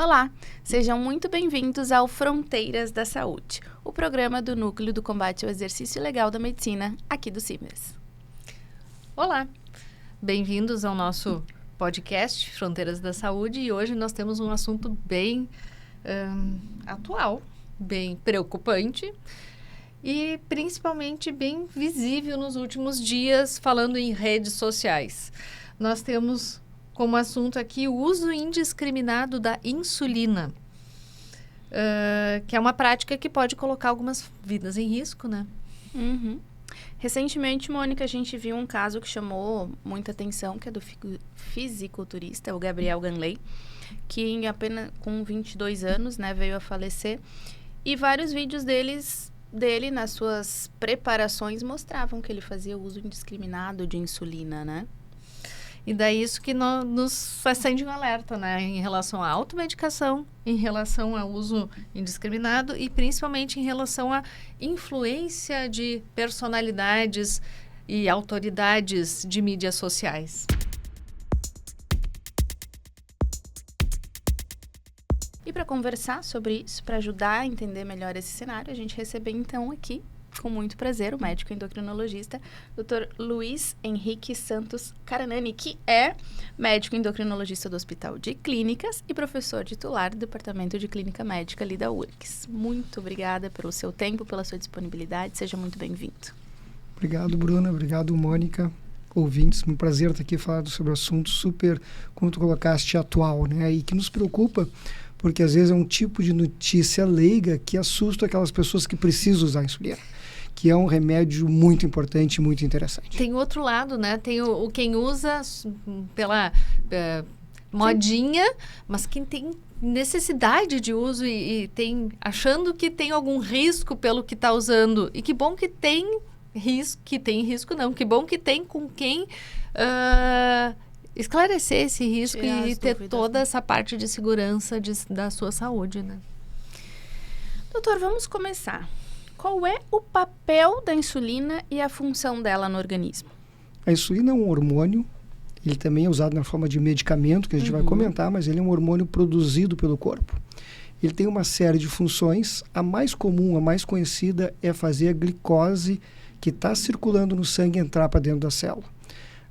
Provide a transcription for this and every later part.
Olá, sejam muito bem-vindos ao Fronteiras da Saúde, o programa do Núcleo do Combate ao Exercício Ilegal da Medicina, aqui do CIMERS. Olá, bem-vindos ao nosso podcast Fronteiras da Saúde e hoje nós temos um assunto bem atual, bem preocupante e principalmente bem visível nos últimos dias, falando em redes sociais. Nós temos como assunto aqui o uso indiscriminado da insulina, que é uma prática que pode colocar algumas vidas em risco, né? Uhum. Recentemente, Mônica, a gente viu um caso que chamou muita atenção, que é do fisiculturista, o Gabriel Ganley, que apenas com 22 anos, né, veio a falecer. E vários vídeos dele nas suas preparações mostravam que ele fazia uso indiscriminado de insulina, né? E daí isso que nos acende um alerta, né? Em relação à automedicação, em relação ao uso indiscriminado e principalmente em relação à influência de personalidades e autoridades de mídias sociais. E para conversar sobre isso, para ajudar a entender melhor esse cenário, a gente recebeu então aqui, com muito prazer, o médico endocrinologista, Dr. Luiz Henrique Santos Caranani, que é médico endocrinologista do Hospital de Clínicas e professor titular do Departamento de Clínica Médica ali da URGS. Muito obrigada pelo seu tempo, pela sua disponibilidade. Seja muito bem-vindo. Obrigado, Bruna. Obrigado, Mônica. Ouvintes, um prazer estar aqui falando sobre um assunto super, como tu colocaste, atual, né? E que nos preocupa, porque às vezes é um tipo de notícia leiga que assusta aquelas pessoas que precisam usar insulina, que é um remédio muito importante e muito interessante. Tem outro lado, né? Tem o quem usa pela modinha, mas quem tem necessidade de uso e tem achando que tem algum risco pelo que está usando. E que bom que tem risco, não. Que bom que tem com quem esclarecer esse risco e ter toda essa parte de segurança da sua saúde, né? Doutor, vamos começar. Qual é o papel da insulina e a função dela no organismo? A insulina é um hormônio, ele também é usado na forma de medicamento, que a gente vai comentar, mas ele é um hormônio produzido pelo corpo. Ele tem uma série de funções, a mais comum, a mais conhecida é fazer a glicose que está circulando no sangue entrar para dentro da célula.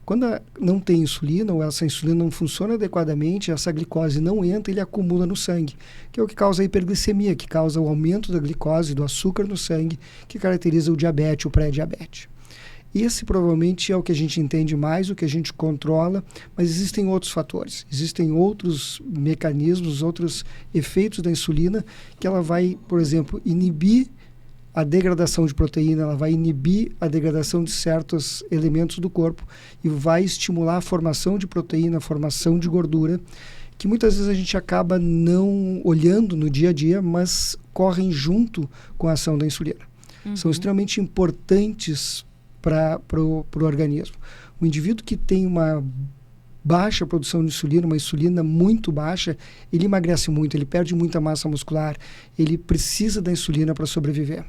Quando não tem insulina ou essa insulina não funciona adequadamente, essa glicose não entra e ele acumula no sangue, que é o que causa a hiperglicemia, que causa o aumento da glicose, do açúcar no sangue, que caracteriza o diabetes, o pré-diabetes. Esse provavelmente é o que a gente entende mais, o que a gente controla, mas existem outros fatores, existem outros mecanismos, outros efeitos da insulina que ela vai, por exemplo, inibir a degradação de proteína, ela vai inibir a degradação de certos elementos do corpo e vai estimular a formação de proteína, a formação de gordura, que muitas vezes a gente acaba não olhando no dia a dia, mas correm junto com a ação da insulina. São extremamente importantes para o organismo. O indivíduo que tem uma baixa produção de insulina, uma insulina muito baixa, ele emagrece muito, ele perde muita massa muscular, ele precisa da insulina para sobreviver.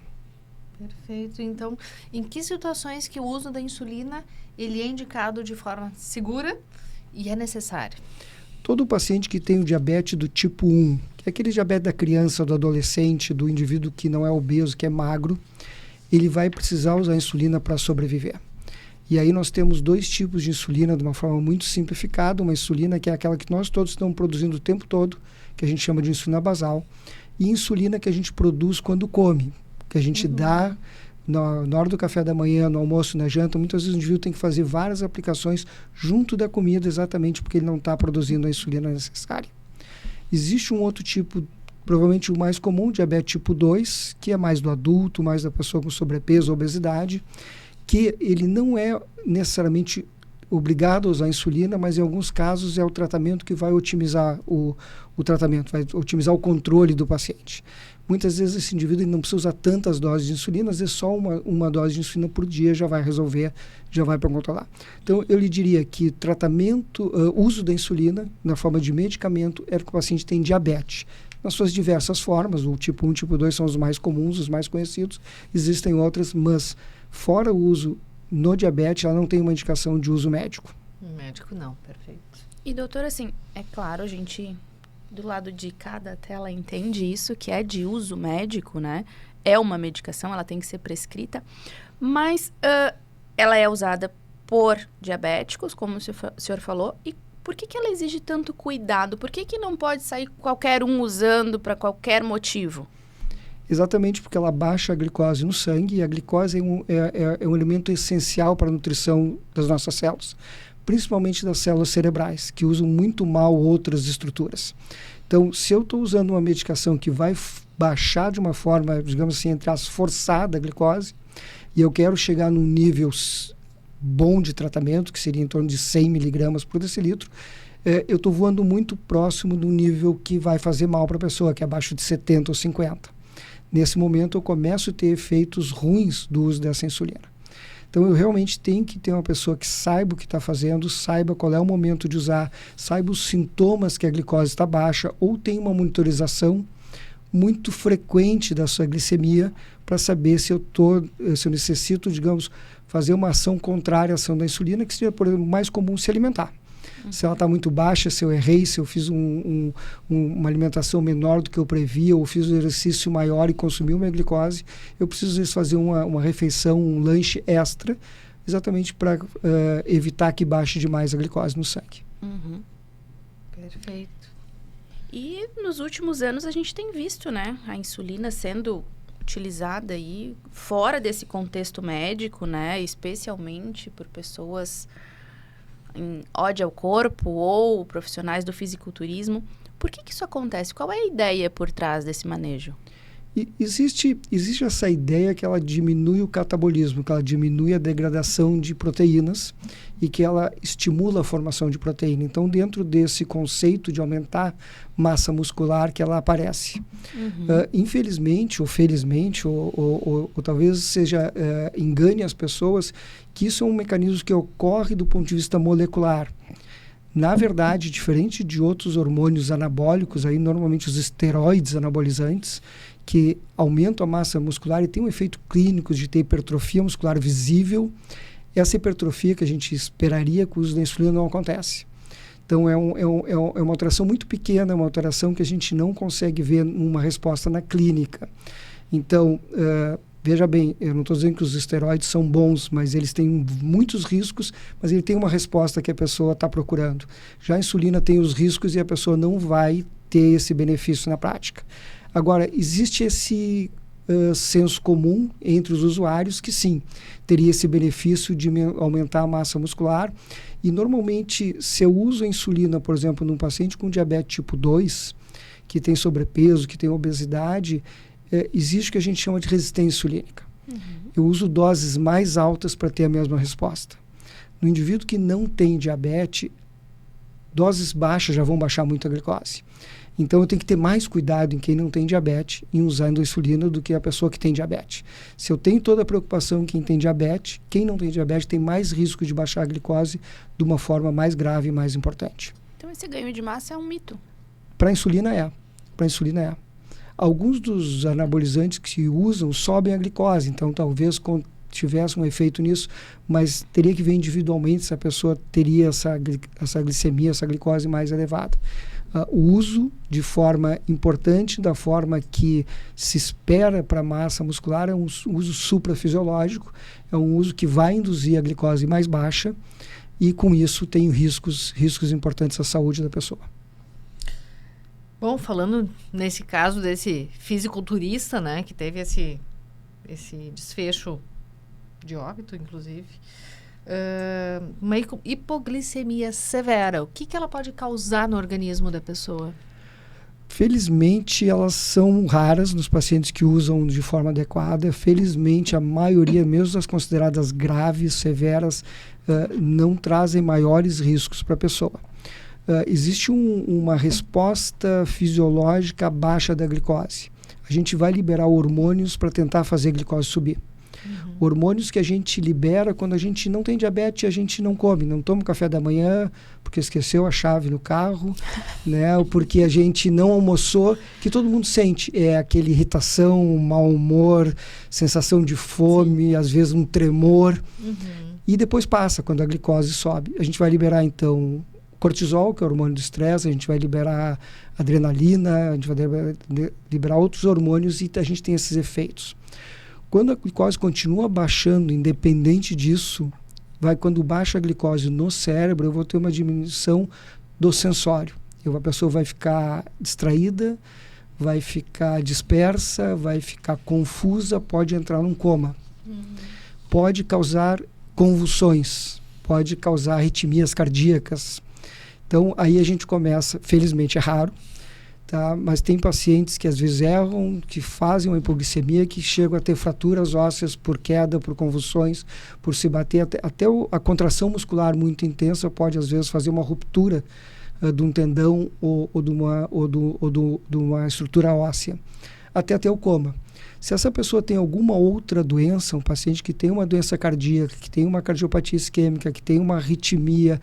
Perfeito. Então, em que situações que o uso da insulina ele é indicado de forma segura e é necessário? Todo paciente que tem o diabetes do tipo 1, que é aquele diabetes da criança, do adolescente, do indivíduo que não é obeso, que é magro, ele vai precisar usar insulina para sobreviver. E aí nós temos dois tipos de insulina de uma forma muito simplificada, uma insulina que é aquela que nós todos estamos produzindo o tempo todo, que a gente chama de insulina basal, e insulina que a gente produz quando come, que a gente dá na hora do café da manhã, no almoço, na janta. Muitas vezes o indivíduo tem que fazer várias aplicações junto da comida, exatamente porque ele não está produzindo a insulina necessária. Existe um outro tipo, provavelmente o mais comum, diabetes tipo 2, que é mais do adulto, mais da pessoa com sobrepeso, obesidade, que ele não é necessariamente obrigado a usar insulina, mas em alguns casos é o tratamento que vai otimizar o tratamento, vai otimizar o controle do paciente. Muitas vezes esse indivíduo não precisa usar tantas doses de insulina, às vezes só uma dose de insulina por dia já vai resolver, já vai para controlar. Então, eu lhe diria que uso da insulina na forma de medicamento é que o paciente tem diabetes. Nas suas diversas formas, o tipo 1 e tipo 2 são os mais comuns, os mais conhecidos, existem outras, mas fora o uso no diabetes, ela não tem uma indicação de uso médico. Médico não, perfeito. E doutor, assim, é claro, a gente do lado de cada tela entende isso, que é de uso médico, né? É uma medicação, ela tem que ser prescrita, mas ela é usada por diabéticos, como o senhor falou, e por que ela exige tanto cuidado? Por que não pode sair qualquer um usando para qualquer motivo? Exatamente porque ela baixa a glicose no sangue, e a glicose é um elemento essencial para a nutrição das nossas células, principalmente das células cerebrais, que usam muito mal outras estruturas. Então, se eu estou usando uma medicação que vai baixar de uma forma, digamos assim, entre as forçada a glicose, e eu quero chegar num nível bom de tratamento, que seria em torno de 100 miligramas por decilitro, eu estou voando muito próximo do nível que vai fazer mal para a pessoa, que é abaixo de 70 ou 50. Nesse momento, eu começo a ter efeitos ruins do uso dessa insulina. Então, eu realmente tenho que ter uma pessoa que saiba o que está fazendo, saiba qual é o momento de usar, saiba os sintomas que a glicose está baixa, ou tenha uma monitorização muito frequente da sua glicemia para saber se eu necessito, digamos, fazer uma ação contrária à ação da insulina, que seria, por exemplo, mais comum se alimentar. Se ela está muito baixa, se eu errei, se eu fiz uma alimentação menor do que eu previa, ou fiz um exercício maior e consumi uma glicose, eu preciso às vezes fazer uma refeição, um lanche extra, exatamente para evitar que baixe demais a glicose no sangue. Uhum. Perfeito. E nos últimos anos a gente tem visto, né, a insulina sendo utilizada aí fora desse contexto médico, né, especialmente por pessoas em ódio ao corpo ou profissionais do fisiculturismo. Por que isso acontece? Qual é a ideia por trás desse manejo? Existe essa ideia que ela diminui o catabolismo, que ela diminui a degradação de proteínas e que ela estimula a formação de proteína. Então, dentro desse conceito de aumentar massa muscular que ela aparece. Uhum. Infelizmente, ou felizmente, ou talvez engane as pessoas, que isso é um mecanismo que ocorre do ponto de vista molecular. Na verdade, diferente de outros hormônios anabólicos, aí normalmente os esteroides anabolizantes, que aumentam a massa muscular e tem um efeito clínico de ter hipertrofia muscular visível, essa hipertrofia que a gente esperaria com o uso da insulina não acontece. Então, é uma alteração muito pequena, é uma alteração que a gente não consegue ver uma resposta na clínica. Então, veja bem, eu não estou dizendo que os esteroides são bons, mas eles têm muitos riscos, mas ele tem uma resposta que a pessoa está procurando. Já a insulina tem os riscos e a pessoa não vai ter esse benefício na prática. Agora, existe esse senso comum entre os usuários que sim, teria esse benefício de aumentar a massa muscular. E normalmente, se eu uso a insulina, por exemplo, num paciente com diabetes tipo 2, que tem sobrepeso, que tem obesidade, existe o que a gente chama de resistência insulínica. Uhum. Eu uso doses mais altas para ter a mesma resposta. No indivíduo que não tem diabetes, doses baixas já vão baixar muito a glicose. Então, eu tenho que ter mais cuidado em quem não tem diabetes em usando a insulina do que a pessoa que tem diabetes. Se eu tenho toda a preocupação em quem tem diabetes, quem não tem diabetes tem mais risco de baixar a glicose de uma forma mais grave e mais importante. Então, esse ganho de massa é um mito? Para a insulina é. Alguns dos anabolizantes que se usam sobem a glicose, então talvez tivesse um efeito nisso, mas teria que ver individualmente se a pessoa teria essa glicemia, essa glicose mais elevada. O uso de forma importante, da forma que se espera para a massa muscular, é um uso suprafisiológico, é um uso que vai induzir a glicose mais baixa e com isso tem riscos importantes à saúde da pessoa. Bom, falando nesse caso desse fisiculturista, né, que teve esse desfecho de óbito, inclusive, uma hipoglicemia severa, o que ela pode causar no organismo da pessoa? Felizmente, elas são raras nos pacientes que usam de forma adequada. Felizmente, a maioria, mesmo as consideradas graves, severas, não trazem maiores riscos para a pessoa. Existe uma resposta fisiológica baixa da glicose. A gente vai liberar hormônios para tentar fazer a glicose subir. Uhum. Hormônios que a gente libera quando a gente não tem diabetes, a gente não come, não toma café da manhã porque esqueceu a chave no carro, né? Ou porque a gente não almoçou, que todo mundo sente. É aquela irritação, mau humor, sensação de fome, sim, às vezes um tremor. Uhum. E depois passa, quando a glicose sobe. A gente vai liberar, então, cortisol, que é o hormônio do estresse, a gente vai liberar adrenalina, a gente vai liberar outros hormônios e a gente tem esses efeitos. Quando a glicose continua baixando, independente disso, quando baixa a glicose no cérebro, eu vou ter uma diminuição do sensório. A pessoa vai ficar distraída, vai ficar dispersa, vai ficar confusa, pode entrar num coma. Pode causar convulsões, pode causar arritmias cardíacas. Então, aí a gente começa, felizmente é raro, tá? Mas tem pacientes que às vezes erram, que fazem uma hipoglicemia, que chegam a ter fraturas ósseas por queda, por convulsões, por se bater. Até a contração muscular muito intensa pode às vezes fazer uma ruptura de um tendão ou de uma estrutura óssea, até o coma. Se essa pessoa tem alguma outra doença, um paciente que tem uma doença cardíaca, que tem uma cardiopatia isquêmica, que tem uma arritmia,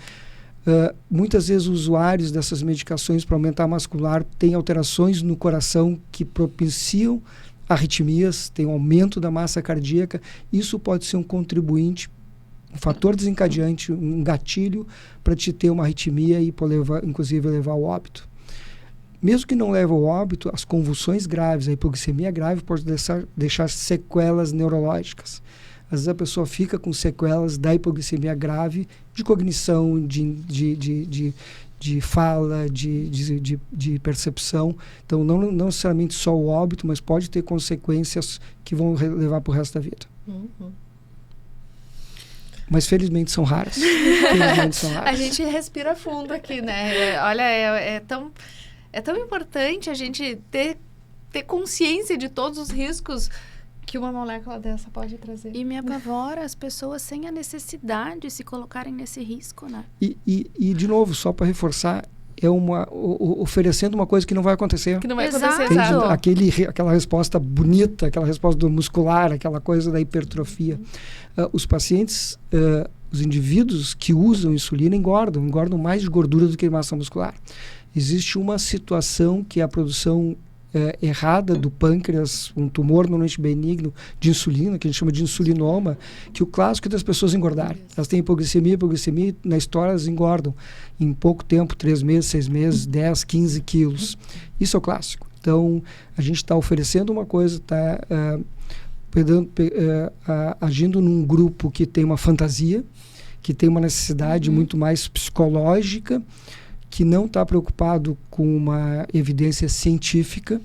muitas vezes usuários dessas medicações para aumentar a muscular têm alterações no coração que propiciam arritmias, tem um aumento da massa cardíaca. Isso pode ser um contribuinte, um fator desencadeante, um gatilho para te ter uma arritmia e inclusive levar ao óbito. Mesmo que não leve ao óbito, as convulsões graves, a hipoglicemia grave pode deixar sequelas neurológicas. Às vezes a pessoa fica com sequelas da hipoglicemia grave, de cognição, de fala, de percepção. Então, não necessariamente só o óbito, mas pode ter consequências que vão levar para o resto da vida. Mas felizmente são raras. Felizmente são raras. A gente respira fundo aqui, né? Olha, é tão importante a gente ter consciência de todos os riscos que uma molécula dessa pode trazer. E me apavora as pessoas sem a necessidade de se colocarem nesse risco, né? E de novo, só para reforçar, oferecendo uma coisa que não vai acontecer. Que não vai Exato. acontecer, exato. Aquela resposta bonita, aquela resposta do muscular, aquela coisa da hipertrofia. Os pacientes, os indivíduos que usam insulina engordam mais de gordura do que massa muscular. Existe uma situação que é a produção errada do pâncreas, um tumor normalmente benigno de insulina, que a gente chama de insulinoma, que o clássico é das pessoas engordarem. Elas têm hipoglicemia, na história elas engordam em pouco tempo, 3 meses, 6 meses, 10, 15 quilos. Isso é o clássico. Então, a gente está oferecendo uma coisa, está agindo num grupo que tem uma fantasia, que tem uma necessidade muito mais psicológica, que não está preocupado com uma evidência científica,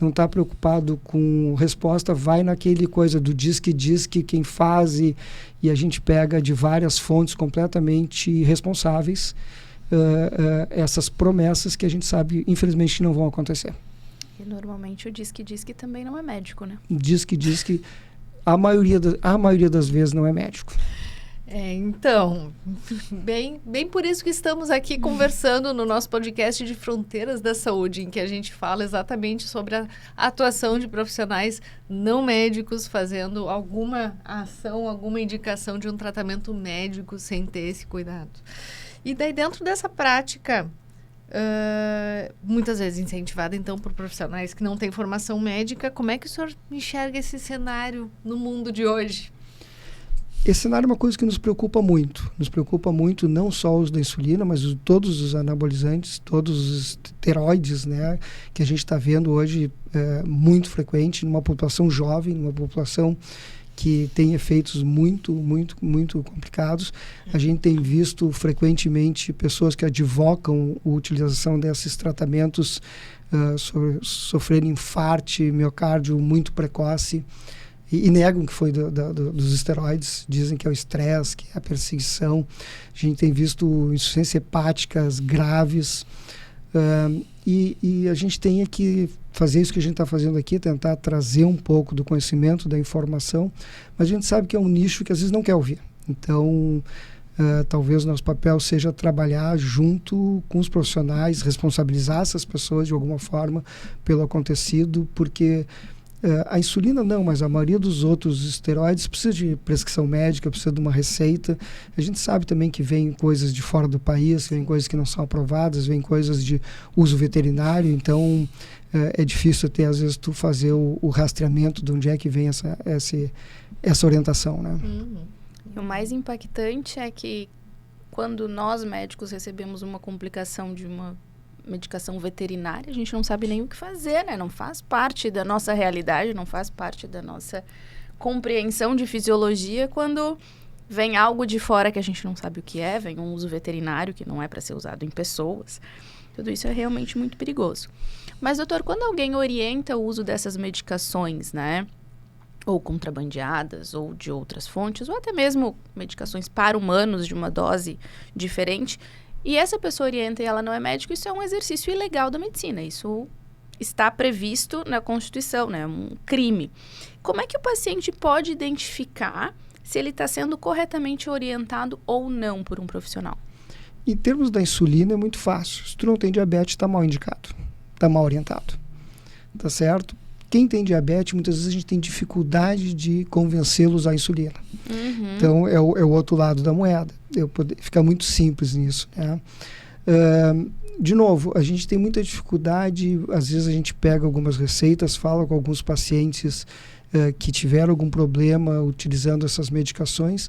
não está preocupado com resposta, vai naquele coisa do diz que quem faz, e a gente pega de várias fontes completamente irresponsáveis essas promessas que a gente sabe, infelizmente, não vão acontecer. E normalmente o diz que também não é médico, né? Diz que a maioria das vezes não é médico. Então, bem por isso que estamos aqui conversando no nosso podcast de Fronteiras da Saúde, em que a gente fala exatamente sobre a atuação de profissionais não médicos fazendo alguma ação, alguma indicação de um tratamento médico sem ter esse cuidado. E daí, dentro dessa prática, muitas vezes incentivada, então, por profissionais que não têm formação médica, como é que o senhor enxerga esse cenário no mundo de hoje? Esse cenário é uma coisa que nos preocupa muito. Nos preocupa muito não só os da insulina, mas todos os anabolizantes, todos os esteroides, né, que a gente está vendo hoje muito frequente numa população jovem, numa população que tem efeitos muito, muito, muito complicados. A gente tem visto frequentemente pessoas que advocam a utilização desses tratamentos sofrerem infarto, miocárdio muito precoce, e negam que foi dos esteroides, dizem que é o estresse, que é a perseguição. A gente tem visto insuficiências hepáticas graves, e a gente tem que fazer isso que a gente está fazendo aqui, tentar trazer um pouco do conhecimento, da informação, mas a gente sabe que é um nicho que às vezes não quer ouvir. Então, talvez o nosso papel seja trabalhar junto com os profissionais, responsabilizar essas pessoas de alguma forma pelo acontecido, porque a insulina não, mas a maioria dos outros esteroides precisa de prescrição médica, precisa de uma receita. A gente sabe também que vem coisas de fora do país, vem coisas que não são aprovadas, vem coisas de uso veterinário, então é difícil até às vezes tu fazer o rastreamento de onde é que vem essa orientação, né? E o mais impactante é que quando nós médicos recebemos uma complicação de uma medicação veterinária, a gente não sabe nem o que fazer, né? Não faz parte da nossa realidade, não faz parte da nossa compreensão de fisiologia quando vem algo de fora que a gente não sabe o que é, vem um uso veterinário que não é para ser usado em pessoas. Tudo isso é realmente muito perigoso. Mas, doutor, quando alguém orienta o uso dessas medicações, né? Ou contrabandeadas, ou de outras fontes, ou até mesmo medicações para humanos de uma dose diferente, e essa pessoa orienta e ela não é médico, isso é um exercício ilegal da medicina. Isso está previsto na Constituição, né? Um crime. Como é que o paciente pode identificar se ele está sendo corretamente orientado ou não por um profissional? Em termos da insulina é muito fácil. Se tu não tem diabetes, está mal indicado, está mal orientado, tá certo? Quem tem diabetes, muitas vezes a gente tem dificuldade de convencê-los à insulina. Então, é o outro lado da moeda. Fica muito simples nisso, né? De novo, a gente tem muita dificuldade, às vezes a gente pega algumas receitas, fala com alguns pacientes que tiveram algum problema utilizando essas medicações,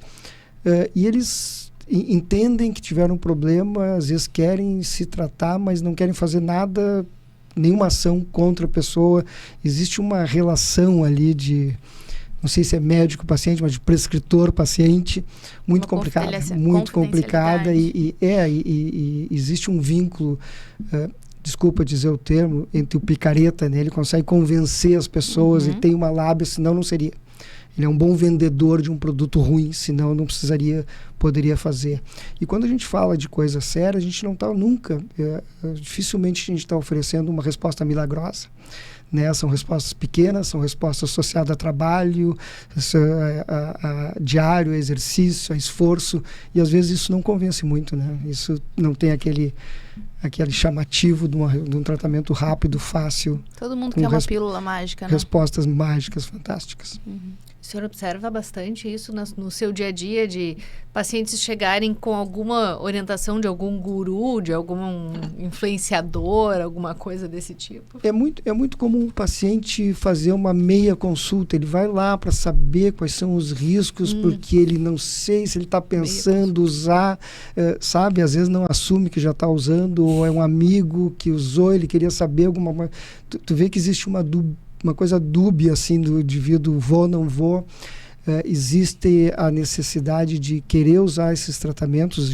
e eles entendem que tiveram um problema, às vezes querem se tratar, mas não querem fazer nada, nenhuma ação contra a pessoa. Existe uma relação ali de, não sei se é médico-paciente, mas de prescritor-paciente, muito complicada, muito complicada, e existe um vínculo, desculpa dizer o termo, entre o picareta, né? Ele consegue convencer as pessoas e tem uma lábia, senão não seria. Ele é um bom vendedor de um produto ruim, senão não poderia fazer. E quando a gente fala de coisa séria, a gente não está nunca, dificilmente a gente está oferecendo uma resposta milagrosa, né? São respostas pequenas, são respostas associadas a trabalho, a diário, a exercício, a esforço, e às vezes isso não convence muito, né? Isso não tem aquele chamativo de um tratamento rápido, fácil. Todo mundo quer uma pílula mágica, né? Respostas mágicas, fantásticas. O senhor observa bastante isso no seu dia a dia, de pacientes chegarem com alguma orientação de algum guru, de algum influenciador, alguma coisa desse tipo? É muito comum o paciente fazer uma meia consulta. Ele vai lá para saber quais são os riscos, porque ele não sei se ele está pensando usar, sabe? Às vezes não assume que já está usando, ou é um amigo que usou, ele queria saber alguma coisa. Tu vê que existe uma coisa dúbia, assim, do indivíduo, vou, não vou. Existe a necessidade de querer usar esses tratamentos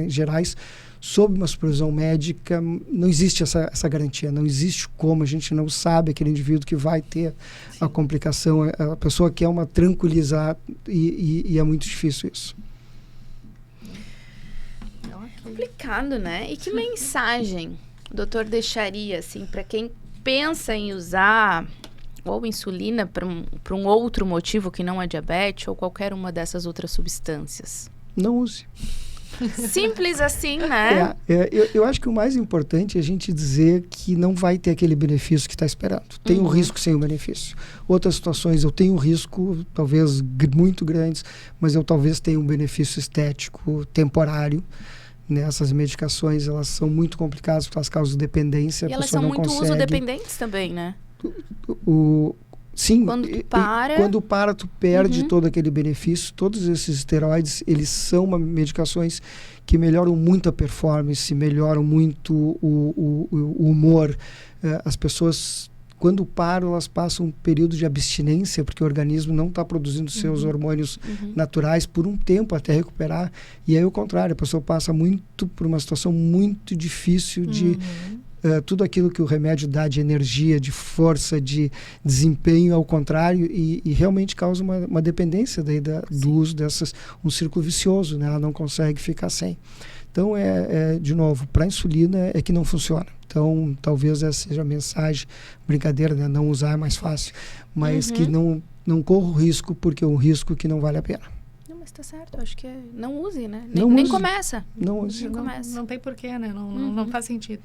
gerais sob uma supervisão médica. Não existe essa garantia, não existe como, a gente não sabe aquele indivíduo que vai ter a complicação. A pessoa quer uma tranquilizar e é muito difícil isso. Complicado, né? E que mensagem o doutor deixaria, assim, para quem pensa em usar ou insulina para um outro motivo que não é diabetes ou qualquer uma dessas outras substâncias? Não use. Simples assim, né? Eu acho que o mais importante é a gente dizer que não vai ter aquele benefício que está esperando. Tem um risco sem o benefício. Outras situações eu tenho um risco, talvez muito grandes, mas eu talvez tenha um benefício estético temporário. Essas medicações, elas são muito complicadas porque elas causam dependência. E elas são muito uso-dependentes também, né? Sim, quando para, tu perde todo aquele benefício. Todos esses esteroides, eles são medicações que melhoram muito a performance, melhoram muito o humor. As pessoas, quando param, elas passam um período de abstinência, porque o organismo não está produzindo seus hormônios naturais por um tempo até recuperar. E aí, o contrário, a pessoa passa por uma situação muito difícil de... tudo aquilo que o remédio dá de energia, de força, de desempenho, ao contrário, e realmente causa uma dependência do uso dessas, um círculo vicioso, né? Ela não consegue ficar sem. Então, de novo, para a insulina é que não funciona. Então, talvez essa seja a mensagem, brincadeira, né? Não usar é mais fácil, mas que não corra o risco, porque é um risco que não vale a pena. Não, mas tá certo, acho que não use, né? Nem use. Começa. Não use. Não tem porquê, né? Não faz sentido.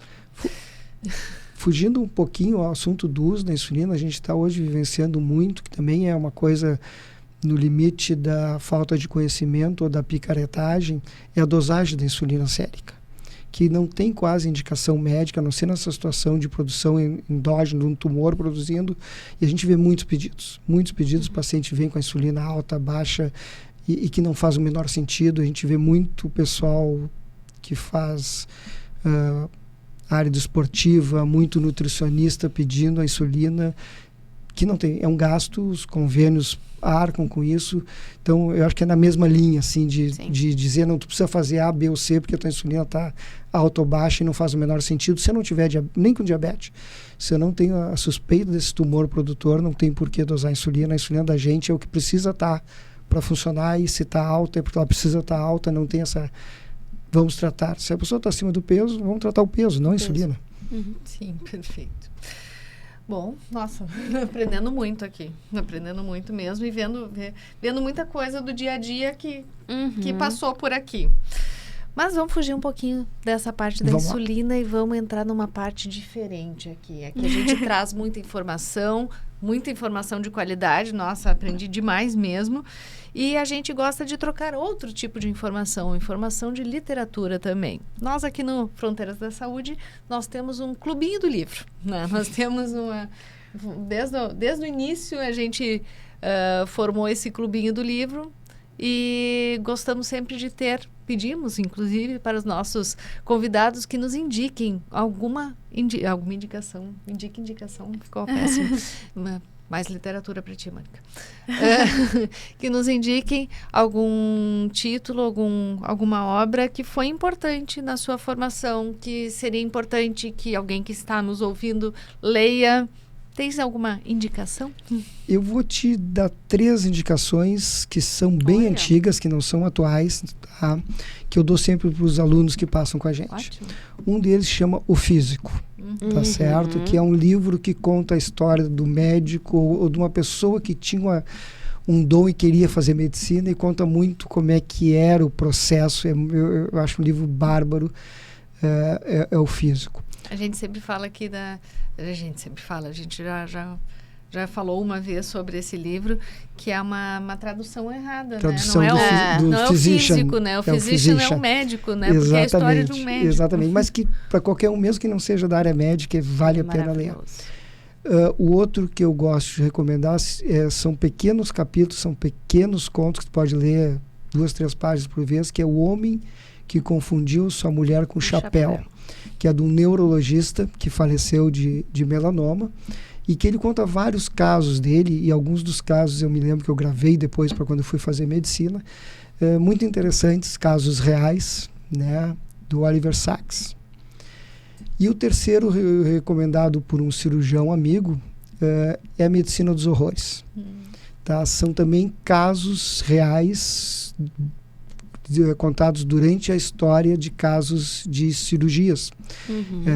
Fugindo um pouquinho ao assunto do uso da insulina, a gente está hoje vivenciando muito, que também é uma coisa no limite da falta de conhecimento ou da picaretagem, é a dosagem da insulina sérica, que não tem quase indicação médica, a não ser nessa situação de produção endógena de um tumor produzindo, e a gente vê muitos pedidos. O paciente vem com a insulina alta, baixa, e que não faz o menor sentido. A gente vê muito pessoal que faz área esportiva, muito nutricionista pedindo a insulina, que não tem, é um gasto, os convênios arcam com isso. Então, eu acho que é na mesma linha, assim, de dizer, não, tu precisa fazer A, B ou C, porque a tua insulina está alta ou baixa e não faz o menor sentido. Se eu não tiver nem com diabetes, se eu não tenho a suspeita desse tumor produtor, não tem por que dosar insulina. A insulina da gente é o que precisa estar para funcionar, e se está alta é porque ela precisa estar alta, não tem essa... Vamos tratar. Se a pessoa está acima do peso, vamos tratar o peso, não a insulina. Sim, perfeito. Bom, nossa, aprendendo muito aqui. Aprendendo muito mesmo e vendo muita coisa do dia a dia que passou por aqui. Mas vamos fugir um pouquinho dessa parte da insulina e vamos entrar numa parte diferente aqui. Aqui a gente traz muita informação de qualidade. Nossa, aprendi demais mesmo. E a gente gosta de trocar outro tipo de informação de literatura também. Nós aqui no Fronteiras da Saúde, nós temos um clubinho do livro, né? Nós temos desde o início a gente formou esse clubinho do livro e gostamos sempre de pedimos inclusive para os nossos convidados que nos indiquem alguma indicação. Indicação, ficou péssimo. Mais literatura para ti, Mônica. Que nos indiquem algum título, alguma obra que foi importante na sua formação, que seria importante que alguém que está nos ouvindo leia. Tens alguma indicação? Eu vou te dar 3 indicações que são bem antigas, que não são atuais, tá? Que eu dou sempre para os alunos que passam com a gente. Ótimo. Um deles chama O Físico. Tá certo? Que é um livro que conta a história do médico ou de uma pessoa que tinha um dom e queria fazer medicina, e conta muito como é que era o processo. Eu acho um livro bárbaro, é O Físico. A gente sempre fala aqui a gente já falou uma vez sobre esse livro, que é uma tradução errada, tradução, né? Não é o físico, né? O physician é o médico, né? Porque é a história de um médico. Exatamente, mas que para qualquer um, mesmo que não seja da área médica, vale a pena ler. O outro que eu gosto de recomendar são pequenos capítulos, são pequenos contos que tu pode ler 2, 3 páginas por vez, que é O Homem que Confundiu Sua Mulher com Chapéu, que é de um neurologista que faleceu de melanoma, e que ele conta vários casos dele, e alguns dos casos eu me lembro que eu gravei depois para quando eu fui fazer medicina, muito interessantes, casos reais, né, do Oliver Sacks. E o terceiro, recomendado por um cirurgião amigo, é A Medicina dos Horrores. Tá? São também casos reais contados durante a história de casos de cirurgias.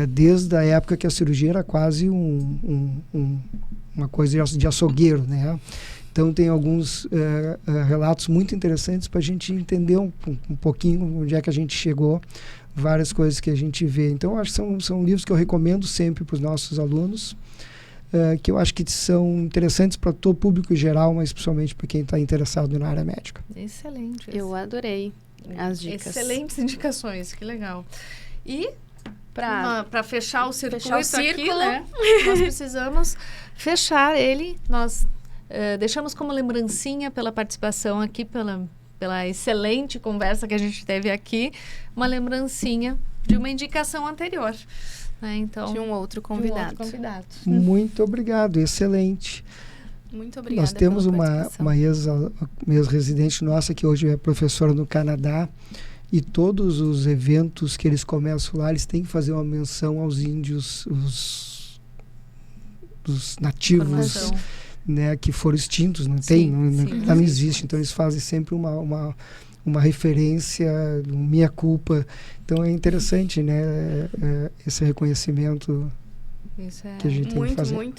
Desde a época que a cirurgia era quase uma coisa de açougueiro, né? Então tem alguns relatos muito interessantes para a gente entender um pouquinho onde é que a gente chegou, várias coisas que a gente vê. Então acho que são livros que eu recomendo sempre para os nossos alunos, que eu acho que são interessantes para todo o público em geral, mas principalmente para quem está interessado na área médica. Excelente. Eu adorei as dicas. Excelentes indicações, que legal. E para fechar o circuito aqui, né? Nós precisamos fechar ele. Nós deixamos como lembrancinha pela participação aqui, pela excelente conversa que a gente teve aqui, uma lembrancinha de uma indicação anterior. Então, de um outro convidado. Muito obrigado, excelente. Muito obrigada. Nós temos uma ex-residente nossa que hoje é professora no Canadá, e todos os eventos que eles começam lá, eles têm que fazer uma menção aos índios, os nativos, né, que foram extintos, não existe. Então eles fazem sempre uma referência, um meia-culpa. Então é interessante, né, esse reconhecimento que a gente tem que fazer.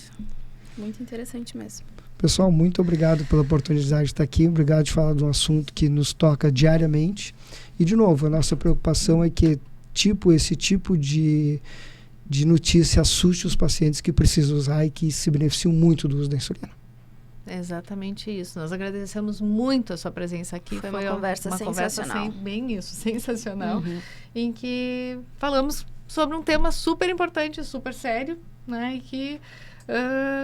Muito interessante mesmo. Pessoal, muito obrigado pela oportunidade de estar aqui, obrigado de falar de um assunto que nos toca diariamente. E, de novo, a nossa preocupação é que esse tipo de notícia assuste os pacientes que precisam usar e que se beneficiam muito do uso da insulina. É exatamente isso. Nós agradecemos muito a sua presença aqui. Foi uma conversa sensacional. Sensacional, em que falamos sobre um tema super importante, super sério, né? E que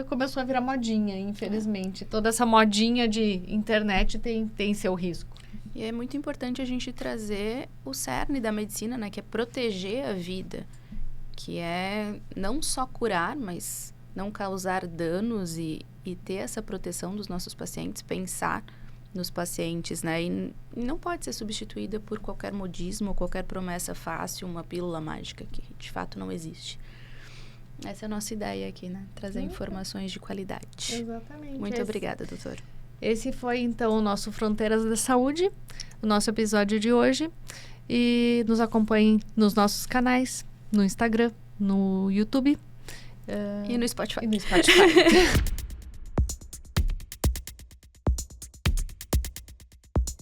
começou a virar modinha, infelizmente. Toda essa modinha de internet tem seu risco. E é muito importante a gente trazer o cerne da medicina, né? Que é proteger a vida. Que é não só curar, mas não causar danos e ter essa proteção dos nossos pacientes, pensar nos pacientes, né? E não pode ser substituída por qualquer modismo, qualquer promessa fácil, uma pílula mágica, que de fato não existe. Essa é a nossa ideia aqui, né? Trazer informações de qualidade. Exatamente. Muito obrigada, doutor. Esse foi, então, o nosso Fronteiras da Saúde, o nosso episódio de hoje. E nos acompanhem nos nossos canais, no Instagram, no YouTube. E no Spotify. E no Spotify.